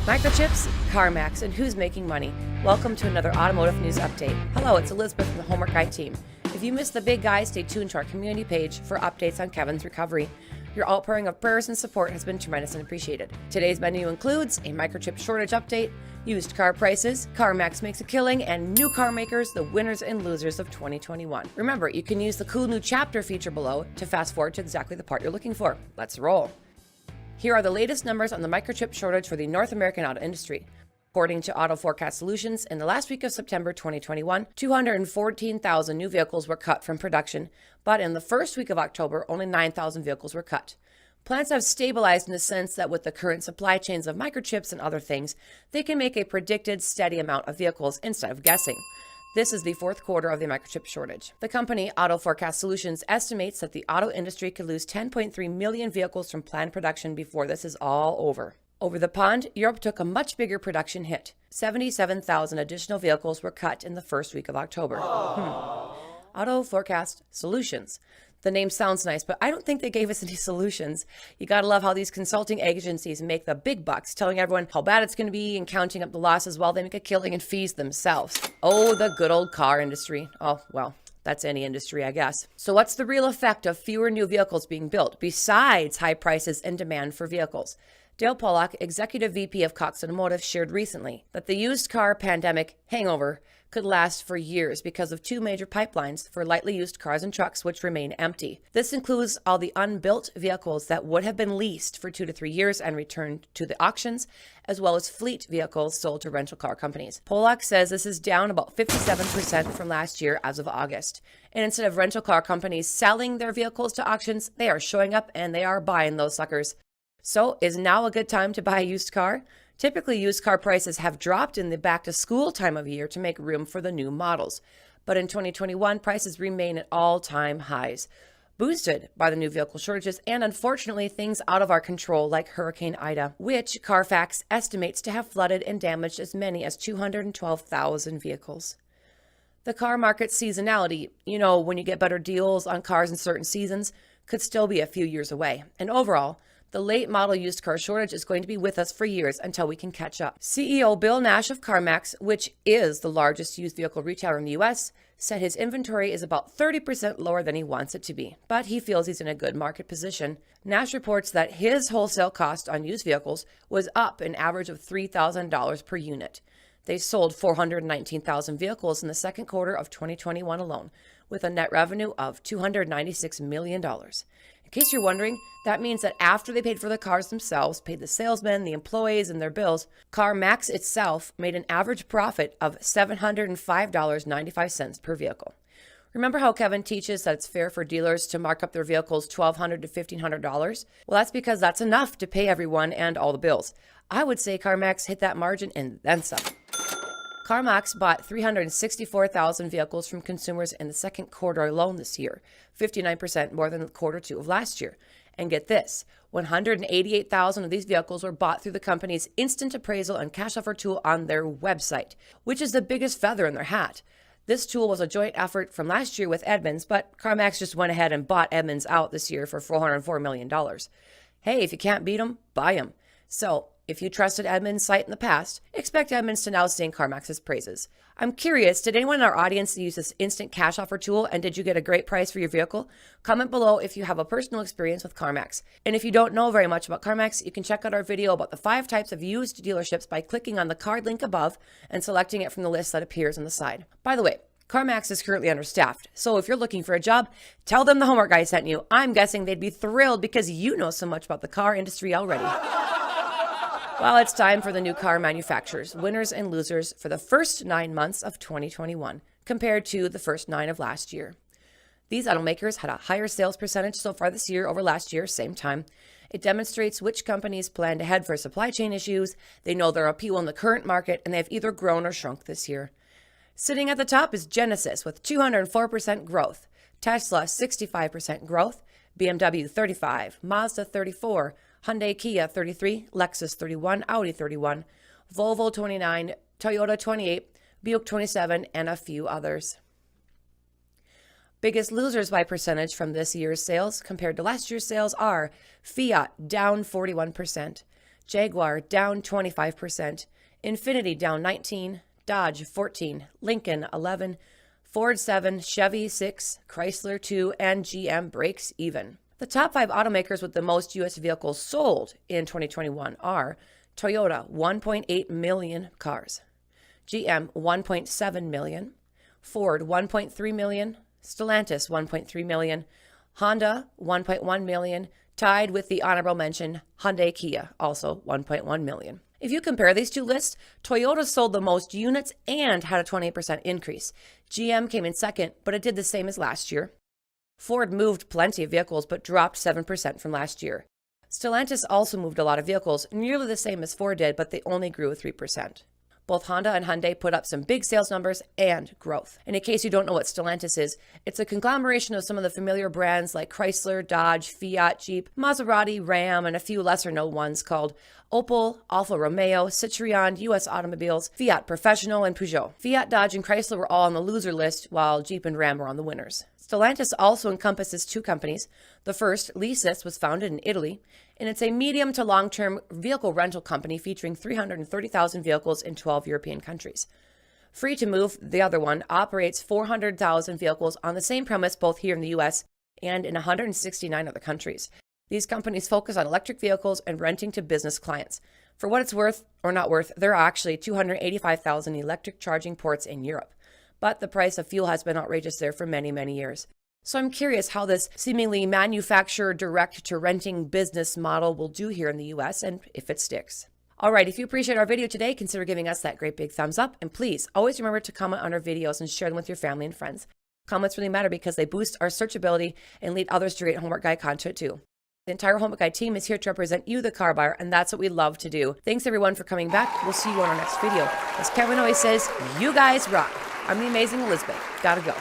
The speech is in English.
Microchips, CARMAX, and who's making money? Welcome to another automotive news update. Hello, it's Elizabeth from the Homework Guy team. If you missed the big guy, stay tuned to our community page for updates on Kevin's recovery. Your outpouring of prayers and support has been tremendous and appreciated. Today's menu includes a microchip shortage update, used car prices, CarMax makes a killing, and new car makers, the winners and losers of 2021. Remember, you can use the cool new chapter feature below to fast forward to exactly the part you're looking for. Let's roll. Here are the latest numbers on the microchip shortage for the North American auto industry. According to Auto Forecast Solutions, in the last week of September 2021, 214,000 new vehicles were cut from production, but in the first week of October, only 9,000 vehicles were cut. Plants have stabilized in the sense that with the current supply chains of microchips and other things, they can make a predicted steady amount of vehicles instead of guessing. This is the fourth quarter of the microchip shortage. The company Auto Forecast Solutions estimates that the auto industry could lose 10.3 million vehicles from planned production before this is all over. Over the pond, Europe took a much bigger production hit. 77,000 additional vehicles were cut in the first week of October. Auto Forecast Solutions. The name sounds nice, but I don't think they gave us any solutions. You gotta love how these consulting agencies make the big bucks, telling everyone how bad it's gonna be and counting up the losses while they make a killing and fees themselves. Oh, the good old car industry. Oh, well, that's any industry, I guess. So what's the real effect of fewer new vehicles being built, besides high prices and demand for vehicles? Dale Pollock, Executive VP of Cox Automotive, shared recently that the used car pandemic hangover could last for years because of two major pipelines for lightly used cars and trucks which remain empty. This includes all the unbuilt vehicles that would have been leased for 2 to 3 years and returned to the auctions, as well as fleet vehicles sold to rental car companies. Pollock says this is down about 57% from last year as of August. And instead of rental car companies selling their vehicles to auctions, they are showing up and they are buying those suckers. So, is now a good time to buy a used car? Typically, used car prices have dropped in the back-to-school time of year to make room for the new models. But in 2021, prices remain at all-time highs, boosted by the new vehicle shortages and, unfortunately, things out of our control like Hurricane Ida, which Carfax estimates to have flooded and damaged as many as 212,000 vehicles. The car market seasonality, when you get better deals on cars in certain seasons, could still be a few years away. And overall, the late model used car shortage is going to be with us for years until we can catch up. CEO Bill Nash of CarMax, which is the largest used vehicle retailer in the U.S., said his inventory is about 30% lower than he wants it to be, but he feels he's in a good market position. Nash reports that his wholesale cost on used vehicles was up an average of $3,000 per unit. They sold 419,000 vehicles in the second quarter of 2021 alone, with a net revenue of $296 million. In case you're wondering, that means that after they paid for the cars themselves, paid the salesmen, the employees, and their bills, CarMax itself made an average profit of $705.95 per vehicle. Remember how Kevin teaches that it's fair for dealers to mark up their vehicles $1,200 to $1,500? Well, that's because that's enough to pay everyone and all the bills. I would say CarMax hit that margin and then some. CarMax bought 364,000 vehicles from consumers in the second quarter alone this year, 59% more than quarter two of last year. And get this, 188,000 of these vehicles were bought through the company's instant appraisal and cash offer tool on their website, which is the biggest feather in their hat. This tool was a joint effort from last year with Edmunds, but CarMax just went ahead and bought Edmunds out this year for $404 million. Hey, if you can't beat them, buy them. So, if you trusted Edmunds' site in the past, expect Edmunds to now sing CarMax's praises. I'm curious, did anyone in our audience use this instant cash offer tool, and did you get a great price for your vehicle? Comment below if you have a personal experience with CarMax. And if you don't know very much about CarMax, you can check out our video about the 5 types of used dealerships by clicking on the card link above and selecting it from the list that appears on the side. By the way, CarMax is currently understaffed, so if you're looking for a job, tell them the Homework Guy sent you. I'm guessing they'd be thrilled because you know so much about the car industry already. Well, it's time for the new car manufacturers, winners and losers for the first 9 months of 2021, compared to the first 9 of last year. These automakers had a higher sales percentage so far this year over last year, same time. It demonstrates which companies planned ahead for supply chain issues, they know their appeal in the current market, and they have either grown or shrunk this year. Sitting at the top is Genesis with 204% growth, Tesla 65% growth, BMW 35%, Mazda 34%, Hyundai Kia 33%, Lexus 31%, Audi 31%, Volvo 29%, Toyota 28%, Buick 27%, and a few others. Biggest losers by percentage from this year's sales compared to last year's sales are Fiat down 41%, Jaguar down 25%, Infiniti down 19%, Dodge 14%, Lincoln 11%, Ford 7%, Chevy 6%, Chrysler 2%, and GM breaks even. The top 5 automakers with the most U.S. vehicles sold in 2021 are Toyota, 1.8 million cars, GM, 1.7 million, Ford, 1.3 million, Stellantis, 1.3 million, Honda, 1.1 million, tied with the honorable mention Hyundai Kia, also 1.1 million. If you compare these two lists, Toyota sold the most units and had a 28% increase. GM came in second, but it did the same as last year. Ford moved plenty of vehicles, but dropped 7% from last year. Stellantis also moved a lot of vehicles, nearly the same as Ford did, but they only grew 3%. Both Honda and Hyundai put up some big sales numbers and growth. And in case you don't know what Stellantis is, it's a conglomeration of some of the familiar brands like Chrysler, Dodge, Fiat, Jeep, Maserati, Ram, and a few lesser-known ones called Opel, Alfa Romeo, Citroën, US Automobiles, Fiat Professional, and Peugeot. Fiat, Dodge, and Chrysler were all on the loser list, while Jeep and Ram were on the winners. Stellantis also encompasses 2 companies. The first, Leasys, was founded in Italy, and it's a medium to long-term vehicle rental company featuring 330,000 vehicles in 12 European countries. Free to Move, the other one, operates 400,000 vehicles on the same premise both here in the U.S. and in 169 other countries. These companies focus on electric vehicles and renting to business clients. For what it's worth, or not worth, there are actually 285,000 electric charging ports in Europe. But the price of fuel has been outrageous there for many, many years. So I'm curious how this seemingly manufacturer direct to renting business model will do here in the US and if it sticks. All right, if you appreciate our video today, consider giving us that great big thumbs up. And please always remember to comment on our videos and share them with your family and friends. Comments really matter because they boost our searchability and lead others to create Homework Guide content too. The entire Homework Guide team is here to represent you, the car buyer, and that's what we love to do. Thanks everyone for coming back. We'll see you on our next video. As Kevin always says, you guys rock. I'm the amazing Elizabeth. Gotta go.